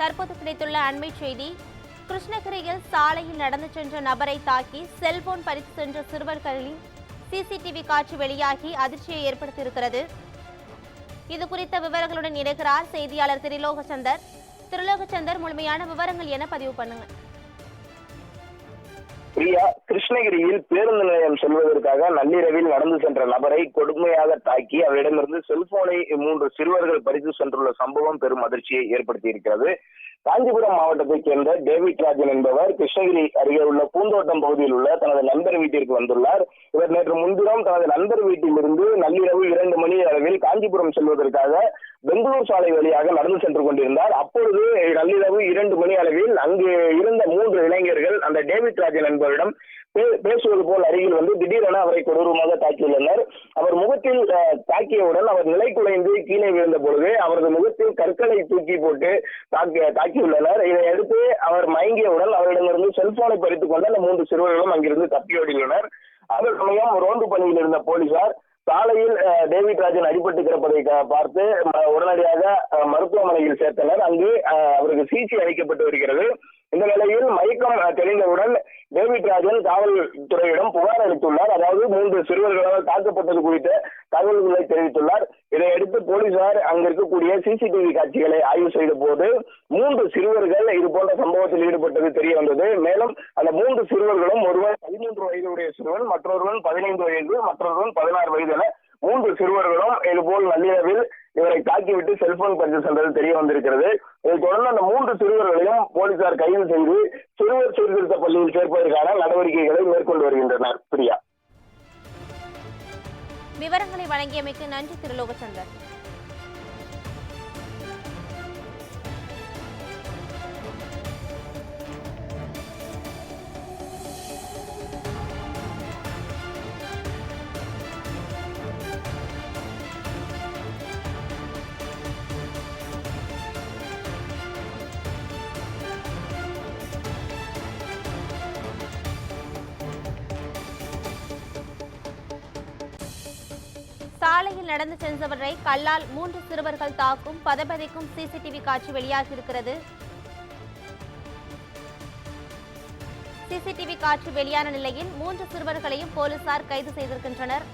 தற்போது கிடைத்துள்ள அண்மை செய்தி. கிருஷ்ணகிரியில் சாலையில் நடந்து சென்ற நபரை தாக்கி செல்போன் பறித்து சென்ற சிறுவர்களின் சிசிடிவி காட்சி வெளியாகி அதிர்ச்சியை ஏற்படுத்தியிருக்கிறது. இது குறித்த விவரங்களுடன் இணைக்கிறார் செய்தியாளர் திரிலோகச்சந்தர். திரிலோகச்சந்தர், முழுமையான விவரங்கள் என பதிவு பண்ணுங்க. பிரியா, கிருஷ்ணகிரியில் பேருந்து நிலையம் செல்வதற்காக நள்ளிரவில் நடந்து சென்ற நபரை கொடுமையாக தாக்கி அவரிடமிருந்து செல்போனை 3 சிறுவர்கள் பறித்து சென்றுள்ள சம்பவம் பெரும் அதிர்ச்சியை ஏற்படுத்தியிருக்கிறது. காஞ்சிபுரம் மாவட்டத்தைச் சேர்ந்த டேவிட் ராஜன் என்பவர் கிருஷ்ணகிரி அருகே உள்ள பூந்தோட்டம் பகுதியில் உள்ள தனது நண்பர் வீட்டிற்கு வந்துள்ளார். இவர் நேற்று முன்தினம் தனது நண்பர் வீட்டிலிருந்து நள்ளிரவு 2 மணி அளவில் காஞ்சிபுரம் செல்வதற்காக பெங்களூர் சாலை வழியாக நடந்து சென்று கொண்டிருந்தார். அப்பொழுது நள்ளிரவு 2 மணி அளவில் அங்கு இருந்த 3 இளைஞர்கள் அந்த டேவிட் ராஜன் என்பவரிடம் பேசுவது போல் அருகில் வந்து திடீரென அவரை கொடூரமாக தாக்கியுள்ளனர். அவர் முகத்தில் தாக்கியவுடன் அவர் நிலை குலைந்து கீழே விழுந்த பொழுது அவரது முகத்தில் கற்களை தூக்கி போட்டு தாக்கியுள்ளனர். இதையடுத்து அவர் மயங்கியவுடன் அவரிடமிருந்து செல்போனை பறித்துக் கொண்டு அந்த 3 சிறுவர்களும் அங்கிருந்து தப்பியோடியுள்ளனர். அதே சமயம் ரோந்து பணியில் இருந்த போலீசார் சாலையில் டேவிட் ராஜன் அடிபட்டு கிடப்பதை பார்த்து உடனடியாக மருத்துவமனையில் சேர்த்தனர். அங்கு அவருக்கு சிகிச்சை அளிக்கப்பட்டு வருகிறது. இந்த நிலையில் மயக்கம் தெளிந்தவுடன் டேவிட் ராஜன் காவல்துறையிடம் புகார் அளித்துள்ளார். அதாவது 3 சிறுவர்களால் தாக்கப்பட்டது குறித்த தகவல்களை தெரிவித்துள்ளார். இதையடுத்து போலீசார் அங்கு இருக்கக்கூடிய சிசிடிவி காட்சிகளை ஆய்வு செய்த போது 3 சிறுவர்கள் இது போன்ற சம்பவத்தில் ஈடுபட்டது தெரிய வந்தது. மேலும் அந்த 3 சிறுவர்களும் ஒருவர் 13 வயதுடைய சிறுவன், மற்றொருவன் 15 வயது, மற்றொருவன் 16 வயது என 3 சிறுவர்களும் இதுபோல் நள்ளிரவில் இவரை தாக்கிவிட்டு செல்போன் பறித்து சென்றது தெரிய வந்திருக்கிறது. இதைத் தொடர்ந்து அந்த 3 சிறுவர்களையும் போலீசார் கைது செய்து சிறுவர் சீர்திருத்த பள்ளியில் சேர்ப்பதற்கான நடவடிக்கைகளை மேற்கொண்டு வருகின்றனர். பிரியா, விவரங்களை வழங்கியமைக்கு நன்றி திரிலோகச்சந்தர். சாலையில் நடந்து சென்றவரை கல்லால் 3 சிறுவர்கள் தாக்கும் பதபதைக்கும் சிசிடிவி காட்சி வெளியாகியிருக்கிறது. சிசிடிவி காட்சி வெளியான நிலையில் 3 சிறுவர்களையும் போலீசார் கைது செய்திருக்கின்றனர்.